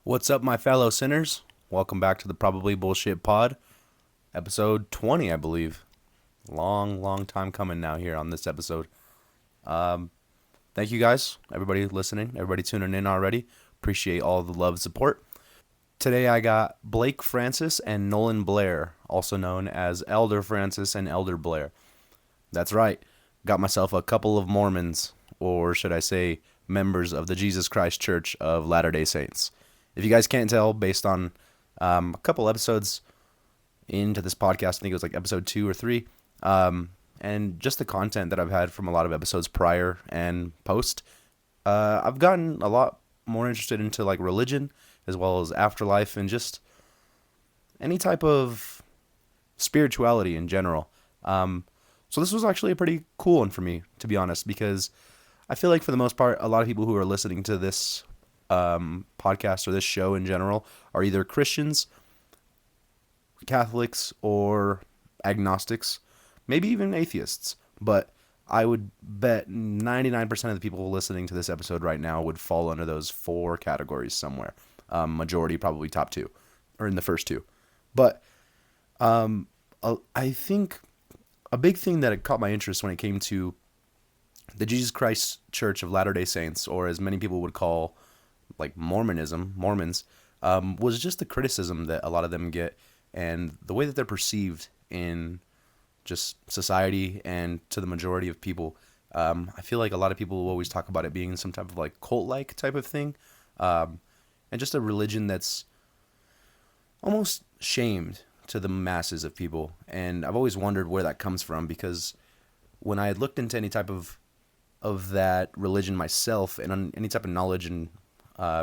What's up, my fellow sinners? Welcome back to the Probably Bullshit Pod, episode 20, I believe. Long time coming now here on this episode. Thank you guys, everybody listening, everybody tuning in already. Appreciate all the love and support. Today I got Blake Francis and Nolan Blair, also known as Elder Francis and Elder Blair. That's right, got myself a couple of Mormons, or should I say, members of the Jesus Christ Church of Latter-day Saints. If you guys can't tell, based on a couple episodes into this podcast, I think it was like episode 2 or 3, and just the content that I've had from a lot of episodes prior and post, I've gotten a lot more interested into like religion as well as afterlife and just any type of spirituality in general. So this was actually a pretty cool one for me, to be honest, because I feel like for the most part, a lot of people who are listening to this podcast or this show in general are either Christians, Catholics, or agnostics, maybe even atheists. But I would bet 99% of the people listening to this episode right now would fall under those 4 categories somewhere. Majority probably top 2 or in the first 2. But I think a big thing that caught my interest when it came to the Jesus Christ Church of Latter-day Saints, or as many people would call like Mormons, was just the criticism that a lot of them get and the way that they're perceived in just society and to the majority of people. I feel like a lot of people will always talk about it being some type of like cult-like type of thing, and just a religion that's almost shamed to the masses of people. And I've always wondered where that comes from, because when I had looked into any type of that religion myself and on any type of knowledge and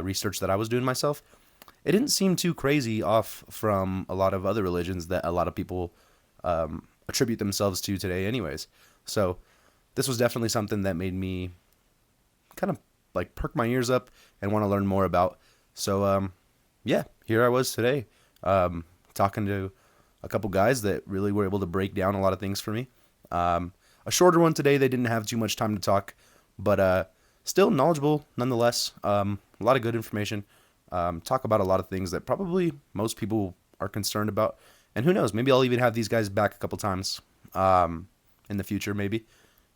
research that I was doing myself, it didn't seem too crazy off from a lot of other religions that a lot of people attribute themselves to today anyways. So this was definitely something that made me kind of like perk my ears up and want to learn more about. So yeah, here I was today talking to a couple guys that really were able to break down a lot of things for me. A shorter one today. They didn't have too much time to talk, but still knowledgeable nonetheless. A lot of good information. Talk about a lot of things that probably most people are concerned about. And who knows, maybe I'll even have these guys back a couple times in the future, maybe,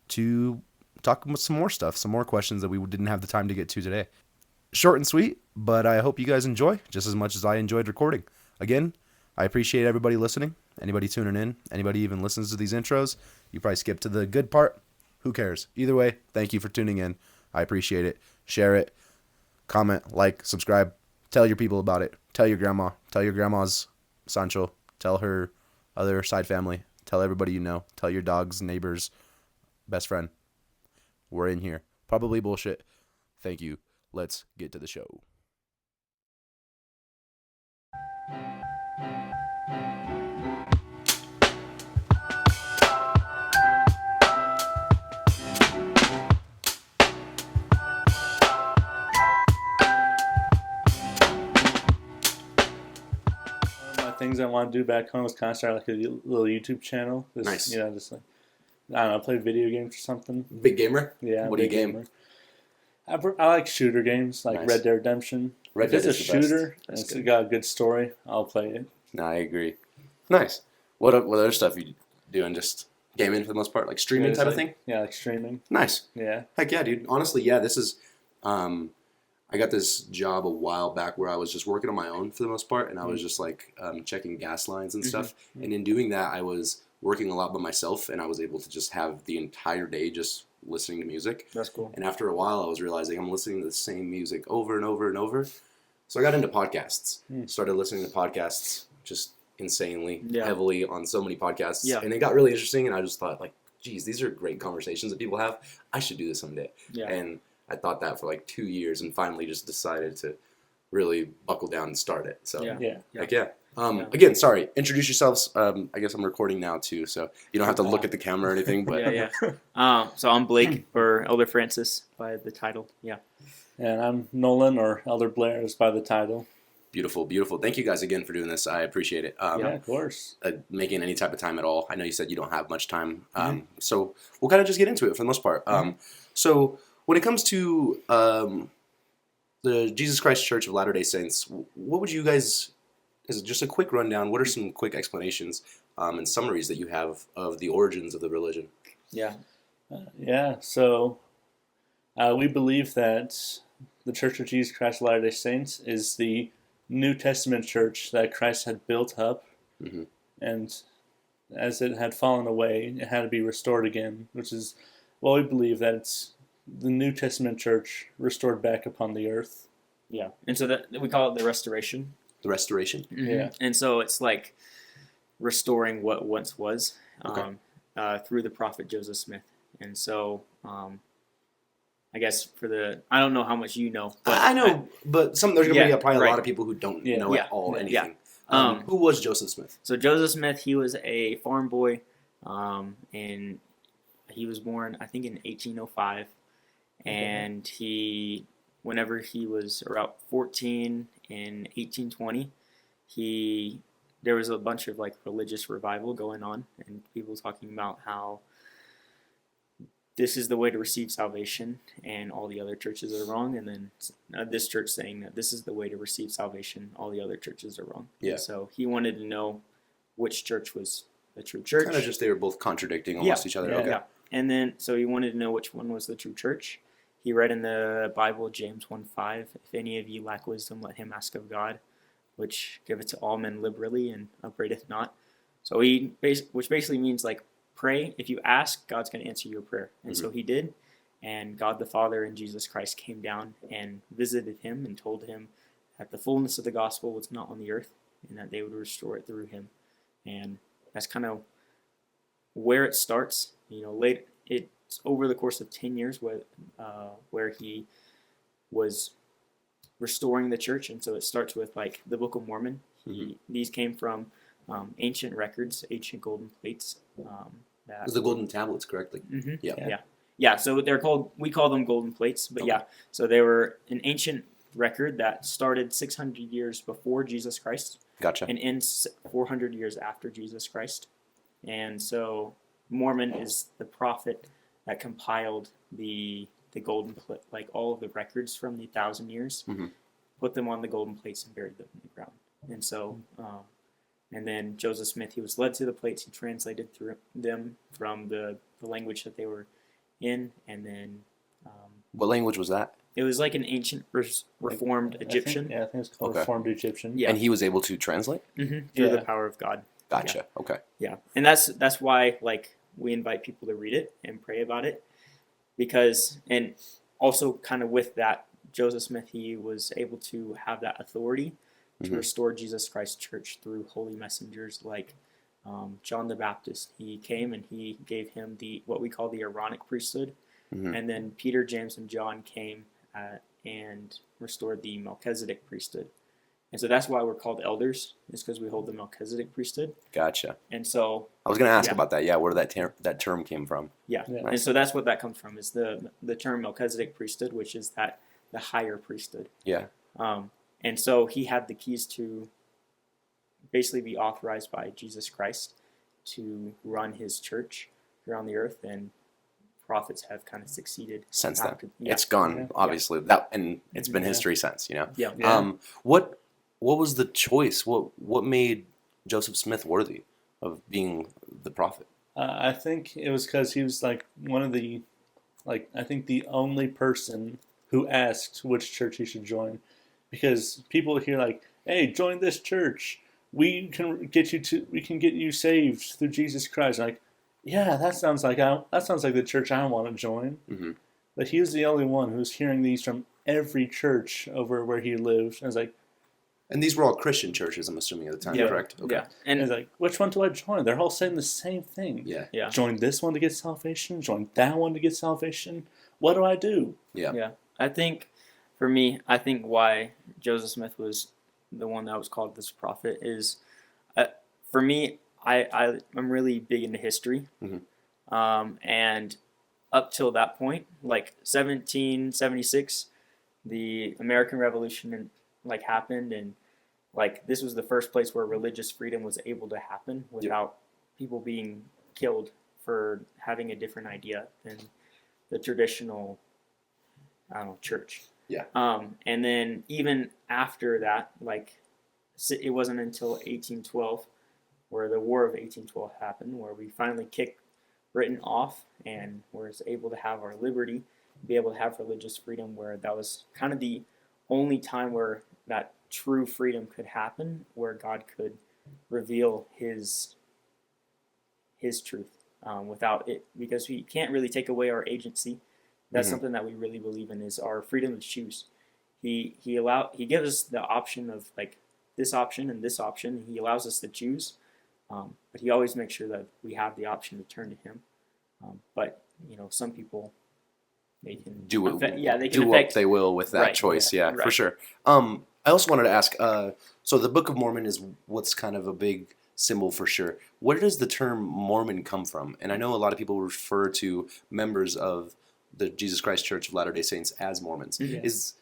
to talk about some more stuff, some more questions that we didn't have the time to get to today. Short and sweet, but I hope you guys enjoy just as much as I enjoyed recording. Again, I appreciate everybody listening, anybody tuning in, anybody even listens to these intros. You probably skip to the good part. Who cares? Either way, thank you for tuning in. I appreciate it. Share it. Comment, like, subscribe. Tell your people about it. Tell your grandma. Tell your grandma's Sancho. Tell her other side family. Tell everybody you know. Tell your dogs, neighbors, best friend. We're in here. Probably bullshit. Thank you. Let's get to the show. Things I want to do back home is kind of start like a little YouTube channel. Nice. Just like, I don't know, play video games or something. Big gamer? Yeah. What do you game? I like shooter games, like Nice. Red Dead Redemption. If it's a shooter and it's got a good story, I'll play it. No, I agree. Nice. What other stuff you doing? Just gaming for the most part, like streaming type of thing? Yeah, like streaming. Nice. Yeah. Heck yeah, dude. Honestly, yeah, this is I got this job a while back where I was just working on my own for the most part, and I was just like checking gas lines and stuff. Mm-hmm. And in doing that, I was working a lot by myself, and I was able to just have the entire day just listening to music. That's cool. And after a while, I was realizing I'm listening to the same music over and over and over. So I got into podcasts. Started listening to podcasts just insanely, heavily on so many podcasts. Yeah. And it got really interesting, and I just thought, like, geez, these are great conversations that people have. I should do this someday. Yeah. And I thought that for like 2 years and finally just decided to really buckle down and start it. So, Again, sorry, introduce yourselves. I guess I'm recording now too, so you don't have to look at the camera or anything. But So I'm Blake, or Elder Francis by the title. Yeah. And I'm Nolan, or Elder Blair is by the title. Beautiful, beautiful. Thank you guys again for doing this. I appreciate it. Of course. Making any type of time at all. I know you said you don't have much time. So we'll kind of just get into it for the most part. So when it comes to the Jesus Christ Church of Latter-day Saints, what would you guys, as just a quick rundown, what are some quick explanations and summaries that you have of the origins of the religion? Yeah. Yeah, so we believe that the Church of Jesus Christ of Latter-day Saints is the New Testament church that Christ had built up, Mhm. and as it had fallen away, it had to be restored again, which is, well, we believe that it's the New Testament church restored back upon the earth. Yeah. And so that we call it the restoration. The restoration? Yeah. And so it's like restoring what once was Okay. through the prophet Joseph Smith. And so I guess I don't know how much you know, but I know, but there's going to be probably a right. lot of people who don't know Yeah. at all Yeah. anything. Um, Who was Joseph Smith? So Joseph Smith, he was a farm boy, and he was born, I think, in 1805. And whenever he was around 14 in 1820, there was a bunch of like religious revival going on, and people talking about how this is the way to receive salvation, and all the other churches are wrong. And then this church saying that this is the way to receive salvation, all the other churches are wrong. Yeah. And so he wanted to know which church was the true church. Kind of just they were both contradicting almost each other. Yeah. Okay. Yeah. And then so he wanted to know which one was the true church. He read in the Bible James 1:5, if any of you lack wisdom, let him ask of God, which giveth to all men liberally and upbraideth not. So which basically means like, pray. If you ask, God's going to answer your prayer. And so he did. And God the Father and Jesus Christ came down and visited him and told him that the fullness of the gospel was not on the earth and that they would restore it through him. And that's kind of where it starts. It's over the course of 10 years where he was restoring the church. And so it starts with like the Book of Mormon. These came from ancient records, ancient golden plates. It was the golden tablets, correct? Yeah. So we call them golden plates, but Okay. So they were an ancient record that started 600 years before Jesus Christ Gotcha. and ends 400 years after Jesus Christ. And so Mormon is the prophet that compiled the golden plate, like all of the records from the 1,000 years, put them on the golden plates and buried them in the ground. And so and then Joseph Smith, he was led to the plates. He translated through them from the language that they were in. And then What language was that? it was like an ancient Reformed Egyptian. I think it's called Okay. Reformed Egyptian. Yeah. And he was able to translate? Through Yeah. the power of God. Gotcha. Okay. Yeah. And that's why like we invite people to read it and pray about it, because and also kind of with that, Joseph Smith, he was able to have that authority to restore Jesus Christ Church through holy messengers like John the Baptist. He came and he gave him what we call the Aaronic priesthood, and then Peter, James, and John came and restored the Melchizedek priesthood. And so that's why we're called elders, is because we hold the Melchizedek priesthood. Gotcha. And so I was going to ask about that. Yeah, where that term came from. yeah. Yeah. And so that's what that comes from, is the term Melchizedek priesthood, which is the higher priesthood. Yeah. And so he had the keys to basically be authorized by Jesus Christ to run his church here on the earth, and prophets have kind of succeeded Since then. after. Yeah. It's gone, Yeah. obviously. And it's been Yeah. history since, you know? Yeah. Yeah. What was the choice? What made Joseph Smith worthy of being the prophet? I think it was because he was like one of the, I think the only person who asked which church he should join, because people hear like, "Hey, join this church. We can get you saved through Jesus Christ." Like, yeah, that sounds like the church I want to join. Mhm. But he was the only one who was hearing these from every church over where he lived. I was like, And these were all Christian churches, I'm assuming, at the time, Yeah. correct? Okay. Yeah. and And it's like, which one do I join? They're all saying the same thing. Yeah. yeah. Join this one to get salvation. Join that one to get salvation. What do I do? Yeah. Yeah. I think for me, why Joseph Smith was the one that was called this prophet is, for me, I'm really big into history. And up till that point, like 1776, the American Revolution happened, and this was the first place where religious freedom was able to happen without people being killed for having a different idea than the traditional, church. Yeah. And then even after that, like it wasn't until 1812 where the War of 1812 happened, where we finally kicked Britain off and were able to have our liberty, be able to have religious freedom, where that was kind of the only time where that true freedom could happen, where God could reveal his truth without it, because we can't really take away our agency. That's something that we really believe in, is our freedom to choose. He gives us the option of like this option and this option. He allows us to choose, but he always makes sure that we have the option to turn to him. But some people, they can Do it. they can Do what they will with that Right, choice. yeah, Yeah, for right. sure. I also wanted to ask. So the Book of Mormon is what's kind of a big symbol for sure. Where does the term Mormon come from? And I know a lot of people refer to members of the Jesus Christ Church of Latter-day Saints as Mormons. Mhm.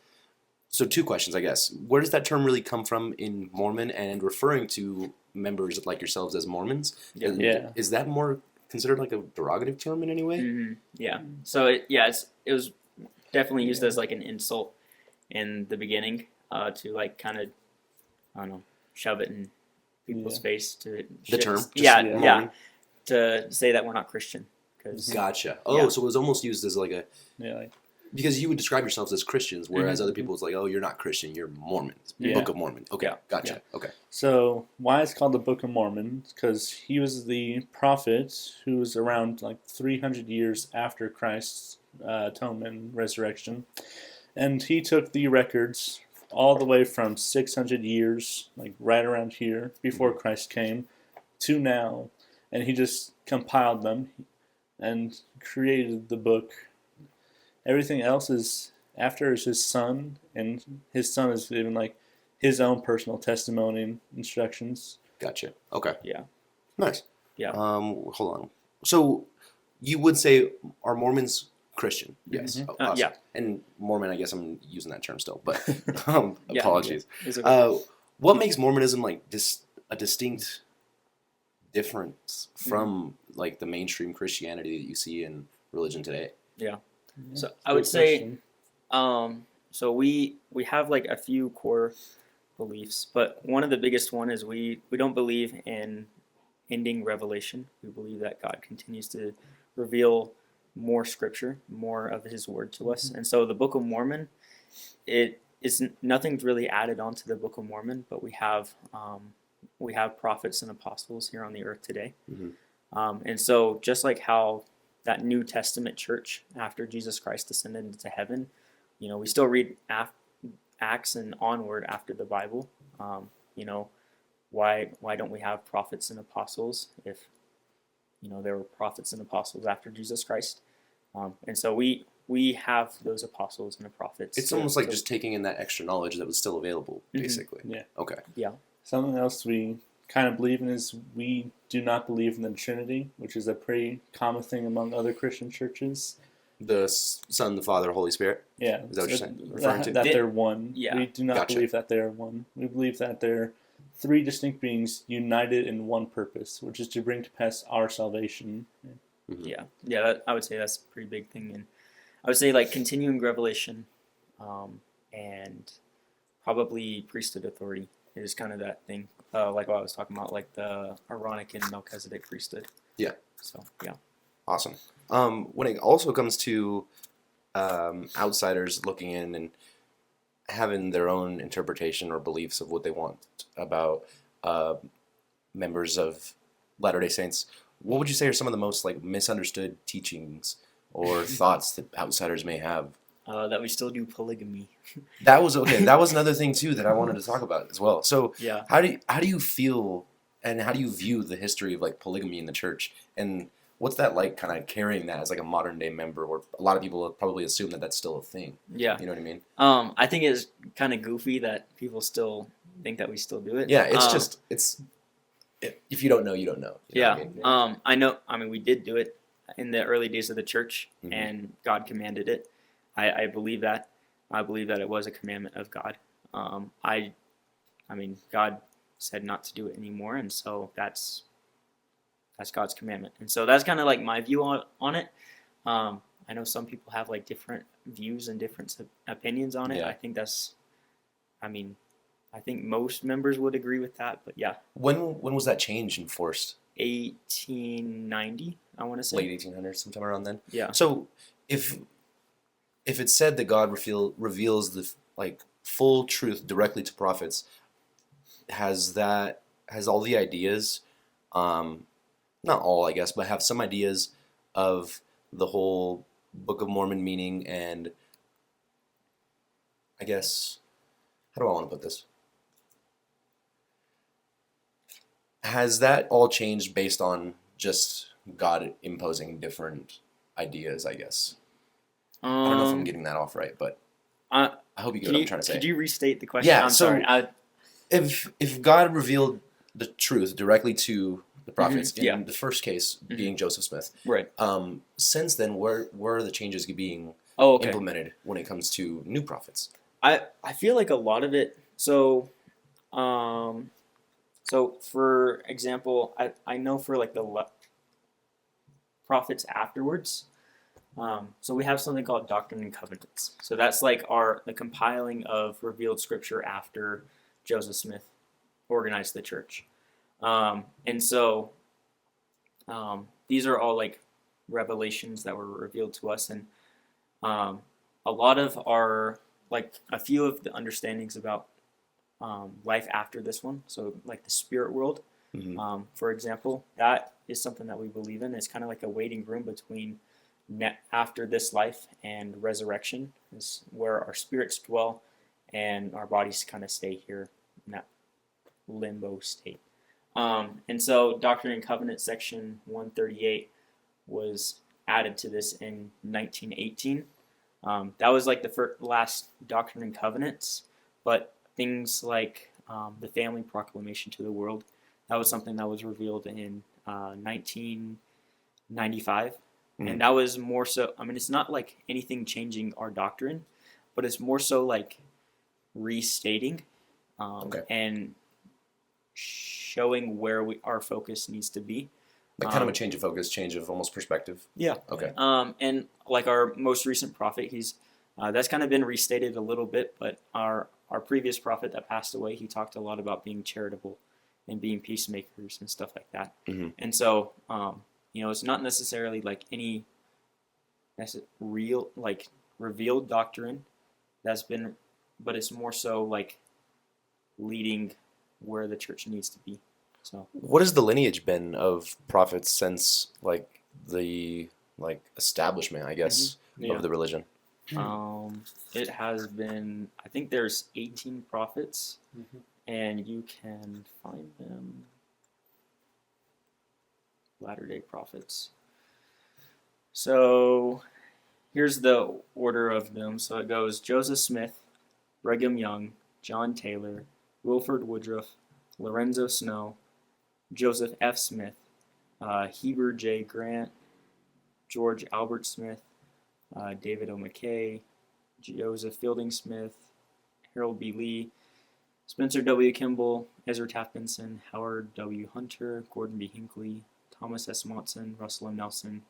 So two questions, I guess. Where does that term really come from in Mormon, and referring to members like yourselves as Mormons? Yeah. And Yeah. is that more considered like a derogative term in any way? Yeah. So it was definitely used as like an insult in the beginning, to like kind of, I don't know, shove it in people's face to The term? Just yeah, Mormon? yeah, to say that we're not Christian. Cause, Gotcha. Oh, Yeah. so it was almost used as like a, Yeah, like, because you would describe yourselves as Christians, whereas Mhm. other people it's like, oh, you're not Christian, you're Mormons. Yeah. Book of Mormon. Okay, Yeah. gotcha. Okay. so why it's called the Book of Mormon? Because he was the prophet who was around like 300 years after Christ's atonement and resurrection, and he took the records all the way from 600 years, like right around here before Christ came, to now, and he just compiled them and created the book. Everything else is after is his son, and his son is given like his own personal testimony and instructions. Gotcha. Okay. Yeah. Nice. Yeah. Hold on. So you would say, are Mormons Christian? Yes. Mhm. Oh, awesome. Yeah. And Mormon, I guess I'm using that term still, but Yeah. apologies. It's okay. What makes Mormonism like a distinct difference from like the mainstream Christianity that you see in religion today? So That's I a would good say, question. so we have like a few core beliefs, but one of the biggest one is we don't believe in ending revelation. We believe that God continues to reveal more scripture, more of his word to us. And so the Book of Mormon, it is nothing's really added onto the Book of Mormon, but we have prophets and apostles here on the earth today. Mhm. And so just like how that New Testament church after Jesus Christ ascended into heaven, we still read Acts and onward after the Bible. Why don't we have prophets and apostles if there were prophets and apostles after Jesus Christ? And so we have those apostles and the prophets. It's almost like just taking in that extra knowledge that was still available, Mhm. basically. Yeah. Okay. Something else we kind of believe in is we do not believe in the Trinity, which is a pretty common thing among other Christian churches. The Son, the Father, Holy Spirit. Yeah, Is that what you're saying? Referring to? that they're one. Yeah. We do not Gotcha. believe that they are one. We believe that they're three distinct beings united in one purpose, which is to bring to pass our salvation. Yeah, I would say that's a pretty big thing, and I would say like continuing revelation, and probably priesthood authority is kind of that thing, like what I was talking about, like the Aaronic and Melchizedek priesthood. Yeah. So yeah. Awesome. When it also comes to outsiders looking in and having their own interpretation or beliefs of what they want about members of Latter-day Saints, what would you say are some of the most like misunderstood teachings or thoughts that outsiders may have? That we still do polygamy. That was okay. That was another thing too that I wanted to talk about as well. So Yeah. how do you feel and how do you view the history of like polygamy in the church, and what's that like, kind of carrying that as like a modern day member, or a lot of people probably assume that that's still a thing. Yeah. You know what I mean? I think it's kind of goofy that people still think that we still do it. Yeah, it's if you don't know, you don't know. You know Yeah. what I mean? I know. I mean, we did do it in the early days of the church, Mhm. and God commanded it. I believe that. I believe that it was a commandment of God. I mean, God said not to do it anymore, and so that's God's commandment. And so that's kind of like my view on it. I know some people have like different views and different opinions on it. Yeah. I think that's, I mean, I think most members would agree with that. But yeah, When was that change enforced? 1890, I want to say. Late 1800s, sometime around then. Yeah. So if it's said that God reveals the like full truth directly to prophets, has all the ideas, not all I guess, but have some ideas of the whole Book of Mormon meaning, and I guess, how do I want to put this? Has that all changed based on just God imposing different ideas, I guess? I don't know if I'm getting that off right, but I hope you get what I'm trying to say. Could you restate the question? Yeah, I'm so sorry. if God revealed the truth directly to the prophets, yeah. in the first case being Joseph Smith, Right. Since then, where are the changes being Okay. implemented when it comes to new prophets? I feel like a lot of it. So, so for example, I know for like the prophets afterwards. So we have something called Doctrine and Covenants. So that's like the compiling of revealed scripture after Joseph Smith organized the church. And so these are all like revelations that were revealed to us, and a lot of our like a few of the understandings about life after this one. So like the spirit world, for example, that is something that we believe in. It's kind of like a waiting room between after this life and resurrection, is where our spirits dwell and our bodies kind of stay here in that limbo state. And so Doctrine and Covenant section 138 was added to this in 1918. That was like the last Doctrine and Covenants, but things like the Family Proclamation to the World, that was something that was revealed in 1995. And that was more so, I mean, it's not like anything changing our doctrine, but it's more so like restating and showing where our focus needs to be. Like kind of a change of focus, change of almost perspective. Yeah. Okay. And like our most recent prophet, he's that's kind of been restated a little bit, but our previous prophet that passed away, he talked a lot about being charitable and being peacemakers and stuff like that. And so, it's not necessarily like any real like revealed doctrine that's been, but it's more so like leading where the church needs to be. So what has the lineage been of prophets since like the establishment, I guess, of the religion? It has been, I think there's 18 prophets, and you can find them. Latter-day Prophets. So here's the order of them. So it goes Joseph Smith, Brigham Young, John Taylor, Wilford Woodruff, Lorenzo Snow, Joseph F. Smith, Heber J. Grant, George Albert Smith, David O. McKay, Joseph Fielding Smith, Harold B. Lee, Spencer W. Kimball, Ezra Taft Benson, Howard W. Hunter, Gordon B. Hinckley, Thomas S. Monson, Russell M. Nelson,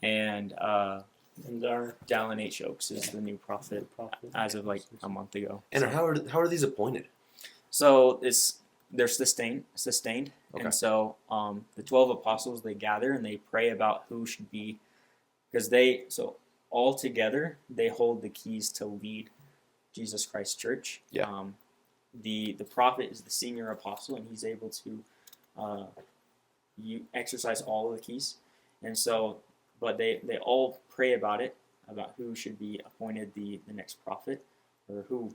and Dallin H. Oaks is the new prophet as of like a month ago. And how are these appointed? So they're sustained, okay. And so the 12 apostles, they gather and they pray about who should be, because all together they hold the keys to lead Jesus Christ Church. Yeah. The prophet is the senior apostle, and he's able to you exercise all of the keys, and so, but they all pray about who should be appointed the next prophet, or who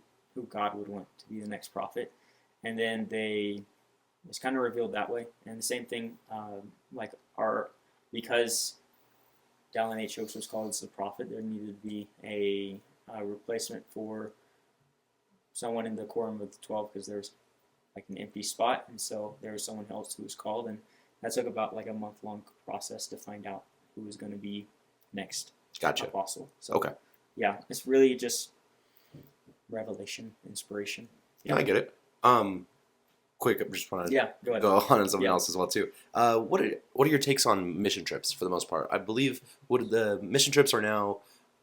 God would want to be the next prophet, and then it's kind of revealed that way. And the same thing, because Dallin H. Oaks was called as the prophet, there needed to be a replacement for someone in the quorum of the 12, because there's like an empty spot, and so there was someone else who was called, and that took about like a month-long process to find out who was going to be next apostle. So, okay. Yeah, it's really just revelation, inspiration. Yeah, I get it. quick, I just want to Yeah, go ahead. go on something Yeah. else as well too. What are your takes on mission trips for the most part? I believe what the mission trips are now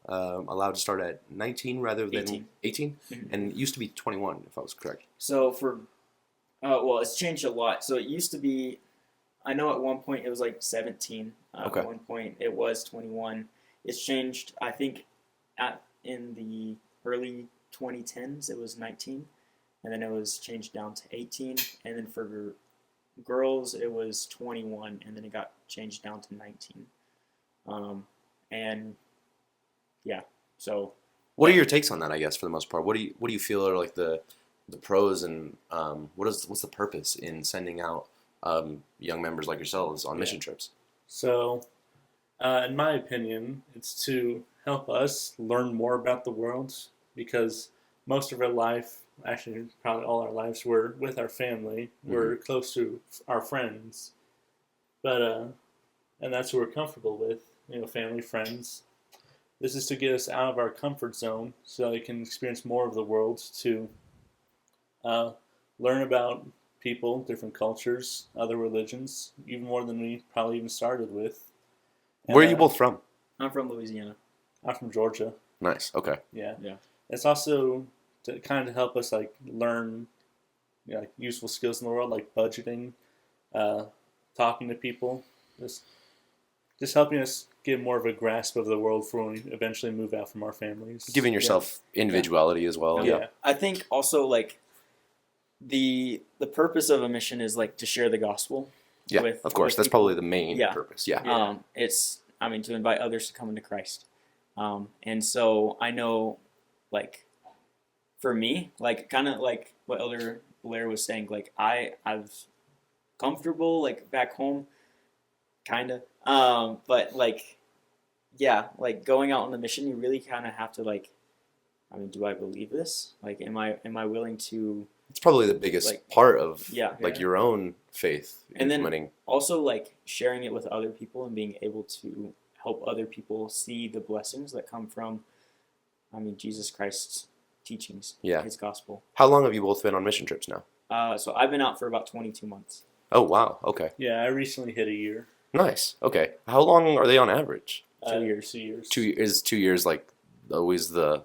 allowed to start at 19 rather than 18. 18, Mhm. and it used to be 21 if I was correct. So well, it's changed a lot. So it used to be, I know at one point it was like 17. Okay. At one point it was 21. It's changed. I think in the early 2010s it was 19, and then it was changed down to 18, and then for girls it was 21, and then it got changed down to 19. And yeah, so What are your takes on that? I guess for the most part, what do you feel are like the pros and what's the purpose in sending out young members like yourselves on mission trips? So, in my opinion, it's to help us learn more about the world because most of our life, actually, probably all our lives, we're with our family. We're close to our friends, but and that's who we're comfortable with. Family, friends. This is to get us out of our comfort zone so that we can experience more of the world, to uh, learn about people, different cultures, other religions, even more than we probably even started with. And, Where are you both from? I'm from Louisiana. I'm from Georgia. Nice. Okay. Yeah. Yeah. It's also to kind of help us like learn like useful skills in the world, like budgeting, talking to people, just helping us get more of a grasp of the world for when we eventually move out from our families. Giving yourself individuality as well. Yeah. Yeah. I think also like the purpose of a mission is like to share the gospel. Yeah. with, Of course, with that's people. probably the main Yeah. purpose. Yeah. Yeah. It's to invite others to come into Christ. And so I know, like, for me, like kind of like what Elder Blair was saying, like I've comfortable like back home, kind of. But like, yeah, like going out on the mission, you really kind of have to like, do I believe this? Like, am I willing to It's probably the biggest like, part of yeah. like your own faith And then implementing. also like sharing it with other people and being able to help other people see the blessings that come from, Jesus Christ's teachings, Yeah. His gospel. How long have you both been on mission trips now? So I've been out for about 22 months. Oh wow. Okay. Yeah, I recently hit a year. Nice. Okay. How long are they on average? 2 years. 2 years. Is 2 years like always the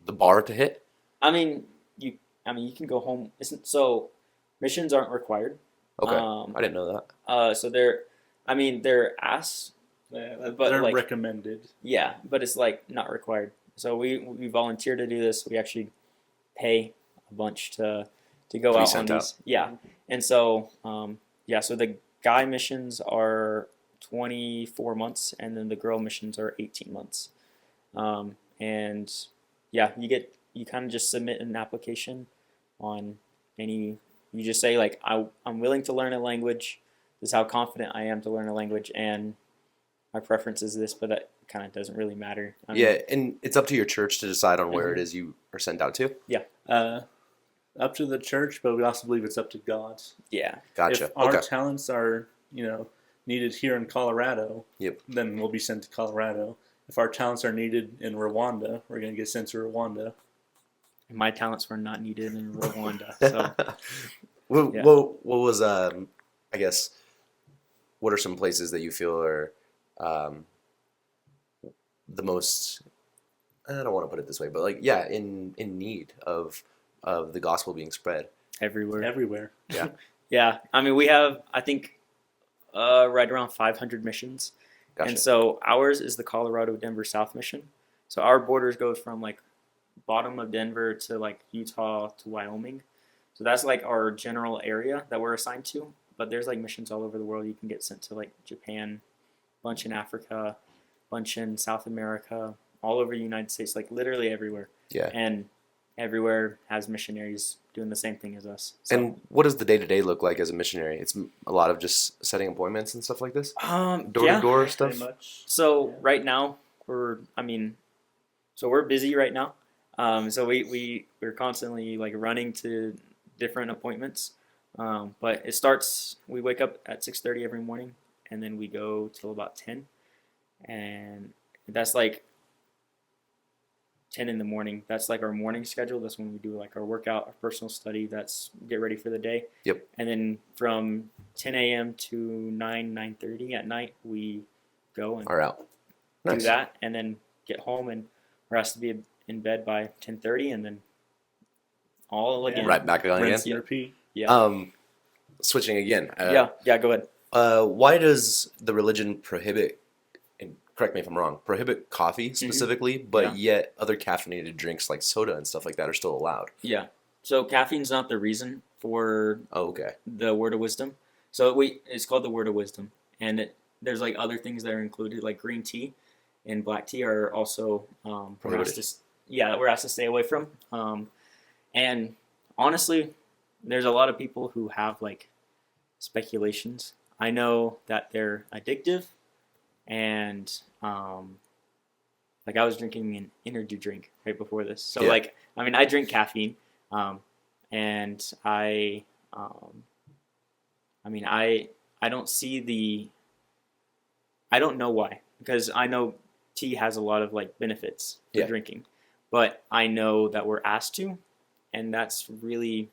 bar to hit? You can go home. So missions aren't required. Okay. I didn't know that. So they're asked. Yeah, But, they're like, recommended. Yeah, but it's like not required. So we volunteer to do this. We actually pay a bunch to go be out on sent these. Yeah, and so so the guy missions are 24 months, and then the girl missions are 18 months. And yeah, you kind of just submit an application on any. You just say like I'm willing to learn a language. This is how confident I am to learn a language, and my preference is this, but that kind of doesn't really matter. Yeah, and it's up to your church to decide on where it is you are sent out to. Up to the church, but we also believe it's up to God. Yeah. Gotcha. If our Okay. talents are, needed here in Colorado, Yep. then we'll be sent to Colorado. If our talents are needed in Rwanda, we're going to get sent to Rwanda. My talents were not needed in Rwanda. So yeah. What was I guess what are some places that you feel are the most, I don't want to put it this way, but like in need of the gospel being spread? Everywhere. Yeah. Yeah. We have, I think, right around 500 missions. Gotcha. And so ours is the Colorado Denver South mission. So our borders goes from like bottom of Denver to like Utah to Wyoming. So that's like our general area that we're assigned to. But there's like missions all over the world. You can get sent to like Japan, bunch in Africa, bunch in South America, all over the United States, like literally everywhere. Yeah. And everywhere has missionaries doing the same thing as us. So, And what does the day-to-day look like as a missionary? It's a lot of just setting appointments and stuff like this? Door-to-door stuff? Pretty much. So Yeah. right now we're busy right now. So we're constantly like running to different appointments. But it starts. We wake up at 6:30 every morning, and then we go till about 10, and that's like 10 in the morning. That's like our morning schedule. That's when we do like our workout, our personal study. That's get ready for the day. Yep. And then from 10 a.m. to 9:30 at night, we go and Are out. do Nice. that, and then get home, and we're asked to be in bed by 10:30, and then all again. Right back on Rinse again. and repeat. Yeah. Switching again. Yeah. Go ahead. Why does the religion prohibit, and correct me if I'm wrong, prohibit coffee specifically, but yet other caffeinated drinks like soda and stuff like that are still allowed? Yeah. So caffeine's not the reason for Okay. the word of wisdom. So it's called the word of wisdom, and there's like other things that are included, like green tea and black tea are also we're asked to stay away from. And honestly, there's a lot of people who have like speculations. I know that they're addictive, and like I was drinking an energy drink right before this. So like, I mean, I drink caffeine, and I mean, I don't see I don't know why, because I know tea has a lot of like benefits for drinking, but I know that we're asked to, and that's really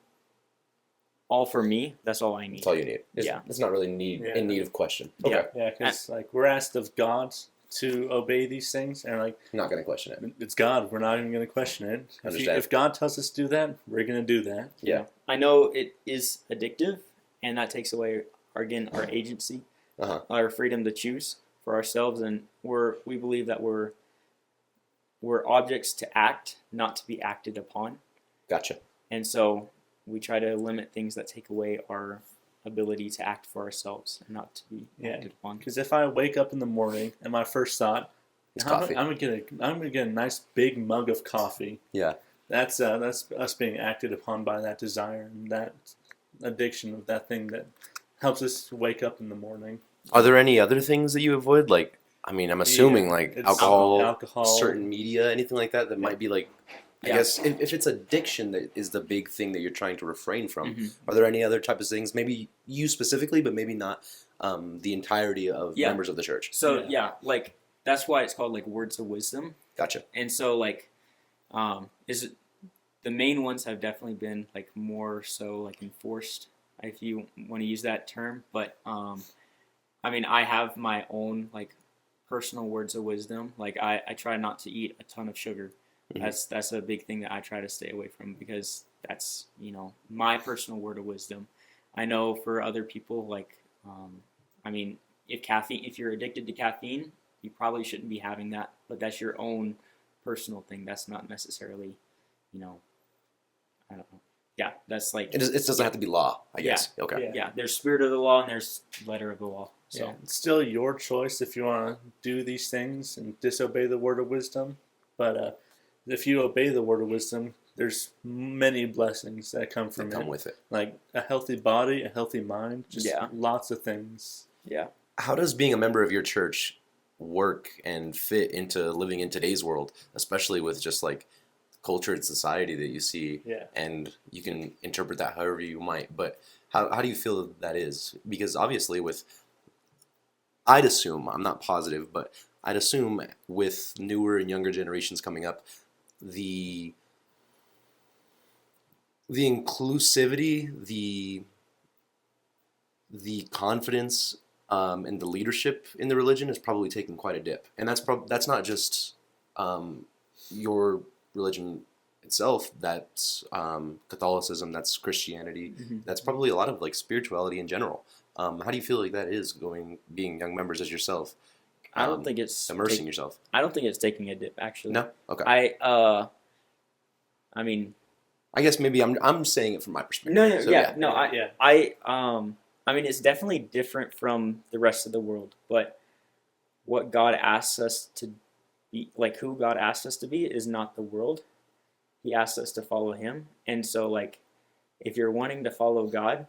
all for me. That's all I need. That's all you need. It's not really in need of question. Okay. Yeah, because like we're asked of God to obey these things, and like Not going to question it. it's God. We're not even going to question it. If God tells us to do that, we're going to do that. Yeah. I know it is addictive, and that takes away our agency, our freedom to choose for ourselves, and we believe that we're objects to act, not to be acted upon. Gotcha. And so we try to limit things that take away our ability to act for ourselves and not to be acted upon. Because if I wake up in the morning and my first thought, coffee. I'm gonna get a nice big mug of coffee. Yeah. That's us being acted upon by that desire and that addiction of that thing that helps us wake up in the morning. Are there any other things that you avoid? Like, I mean, I'm assuming like alcohol, certain media, anything like that might be like, I guess if it's addiction that is the big thing that you're trying to refrain from, are there any other type of things, maybe you specifically, but maybe not the entirety of members of the church? So like that's why it's called like words of wisdom. Gotcha. And so like, the main ones have definitely been like more so like enforced, if you want to use that term. But I mean, I have my own like personal words of wisdom. Like I try not to eat a ton of sugar. That's a big thing that I try to stay away from, because that's, my personal word of wisdom. I know for other people, like, I mean, if you're addicted to caffeine, you probably shouldn't be having that, but that's your own personal thing. That's not necessarily, I don't know. Yeah, that's like... It doesn't have to be law, I guess. Okay. Yeah, there's spirit of the law and there's letter of the law. So it's still your choice if you want to do these things and disobey the word of wisdom. But if you obey the word of wisdom, there's many blessings that come from come with it. Like a healthy body, a healthy mind, just lots of things. Yeah. How does being a member of your church work and fit into living in today's world, especially with just like culture and society that you see, and you can interpret that however you might, but how do you feel that is? Because obviously I'd assume, I'm not positive, but I'd assume with newer and younger generations coming up, the inclusivity, the confidence, and the leadership in the religion is probably taking quite a dip. And that's not just your religion itself, that's Catholicism, that's Christianity, that's probably a lot of like spirituality in general. How do you feel like that is being young members as yourself? I don't think it's immersing yourself. I don't think it's taking a dip, actually. No? Okay. I mean, I guess maybe I'm saying it from my perspective. No, I mean, it's definitely different from the rest of the world, but what God asks us to be, like who God asks us to be, is not the world. He asks us to follow Him. And so, like, if you're wanting to follow God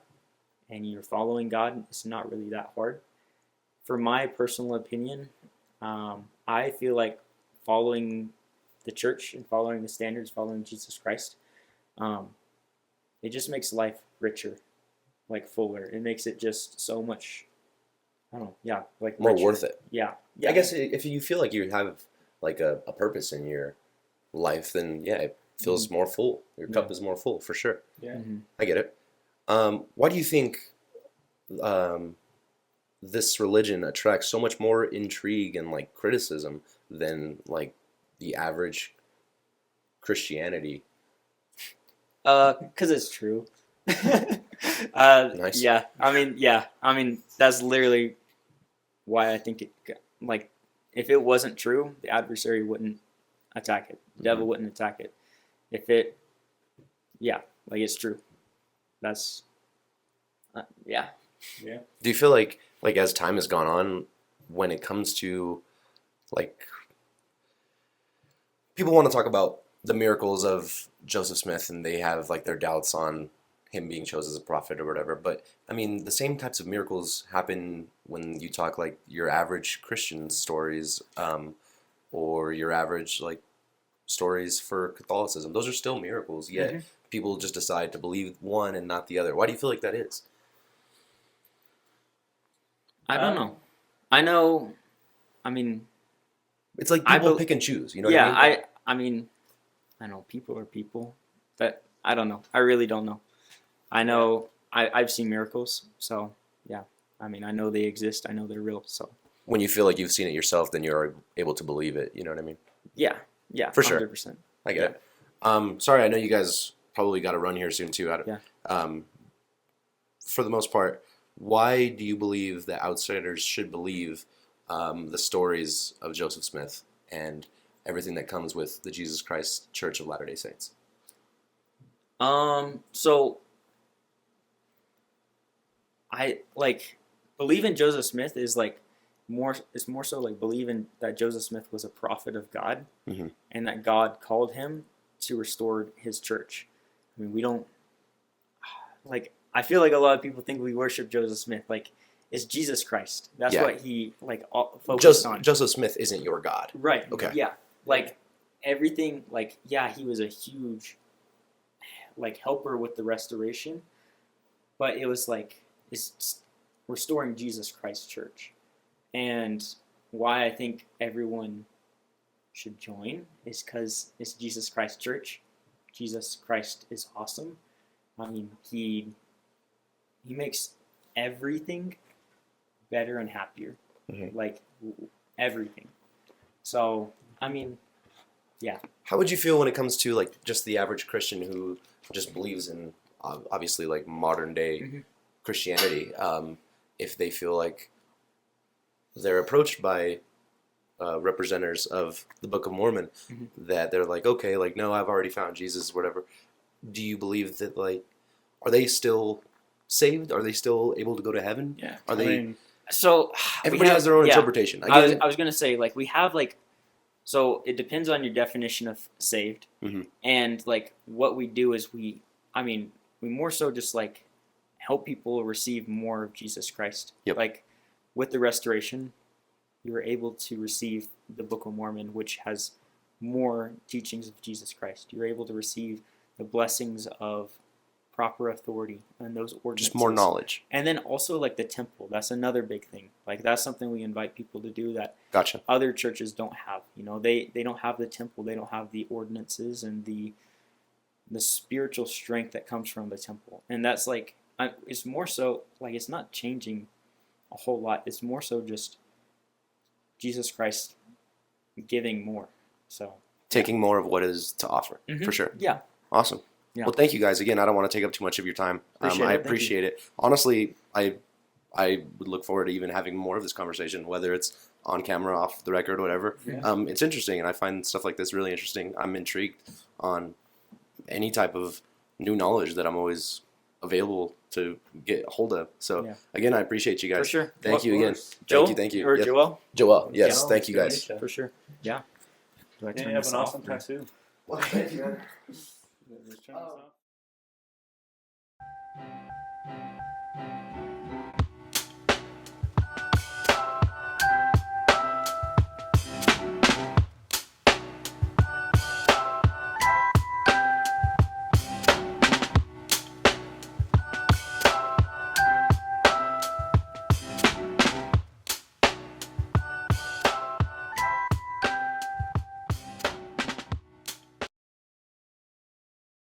and you're following God, it's not really that hard. For my personal opinion, I feel like following the church and following the standards, following Jesus Christ, it just makes life richer, like fuller. It makes it just so much, I don't know, like more richer. worth it. Yeah. I guess if you feel like you have like a purpose in your life, then yeah, it feels more full. Your cup is more full for sure. Yeah. Mm-hmm. I get it. Why do you think this religion attracts so much more intrigue and like criticism than like the average Christianity? 'Cause it's true. Nice. Yeah. I mean, that's literally why I think like, if it wasn't true, the adversary wouldn't attack it. The devil wouldn't attack it. If it, yeah, like, it's true. That's, yeah. Yeah. Do you feel like as time has gone on, when it comes to like people want to talk about the miracles of Joseph Smith and they have like their doubts on him being chosen as a prophet or whatever, but I mean the same types of miracles happen when you talk like your average Christian stories, or your average like stories for Catholicism. Those are still miracles, yet Mm-hmm. people just decide to believe one and not the other. Why do you feel like that is? I don't know. I know, I mean, It's like I people bel- pick and choose, you know yeah, what I mean? I mean, I know people are people, but I don't know. I really don't know. I know I've seen miracles, so yeah. I mean, I know they exist. I know they're real. So When you feel like you've seen it yourself, then you're able to believe it, you know what I mean? yeah, For sure. 100%. I get Yeah. it. Sorry, I know you guys probably got to run here soon too. Yeah. For the most part, why do you believe that outsiders should believe the stories of Joseph Smith and everything that comes with the Jesus Christ Church of Latter-day Saints? So I like believing Joseph Smith is like more. It's more so like believing that Joseph Smith was a prophet of God, Mhm. and that God called him to restore His church. I mean, we don't like. I feel like a lot of people think we worship Joseph Smith. Like, it's Jesus Christ. That's Yeah. what he focused on. Joseph Smith isn't your God. Right. Okay. Yeah. Like everything. Like, yeah, he was a huge like helper with the restoration, but it was like it's restoring Jesus Christ Church. And why I think everyone should join is because it's Jesus Christ Church. Jesus Christ is awesome. I mean, he makes everything better and happier, like everything. So I mean, yeah. How would you feel when it comes to like just the average Christian who just believes in obviously like modern day Christianity? If they feel like they're approached by representatives of the Book of Mormon, that they're like, okay, like no, I've already found Jesus, whatever. Do you believe that like, are they still saved? Are they still able to go to heaven? Yeah. Are they? So Everybody has their own interpretation. Again, I was gonna say like we have like, so it depends on your definition of saved, and like what we do is we more so just like help people receive more of Jesus Christ. Yep. Like with the restoration, you were able to receive the Book of Mormon, which has more teachings of Jesus Christ. You're able to receive the blessings of proper authority and those ordinances. just more knowledge. And then also like the temple. That's another big thing. Like that's something we invite people to do that Gotcha. other churches don't have. You know, they don't have the temple. They don't have the ordinances and the spiritual strength that comes from the temple. And that's like it's more so like it's not changing a whole lot. It's more so just Jesus Christ giving more. So Taking more of what is to offer, for sure. Yeah. Awesome. Yeah. Well, thank you guys again. I don't want to take up too much of your time. I appreciate it. Honestly, I would look forward to even having more of this conversation, whether it's on camera, off the record, whatever. Yeah. It's interesting, and I find stuff like this really interesting. I'm intrigued on any type of new knowledge that I'm always available to get a hold of. So again, I appreciate you guys. For sure. Thank you again. Joel? Thank you. Or Yes. Joel? Joel. Yes. Joel, Thank you good to guys. meet you. For sure. Yeah. Do I Yeah, turn you have this an off awesome or- tattoo. Well, thank you, man. Just turn this off.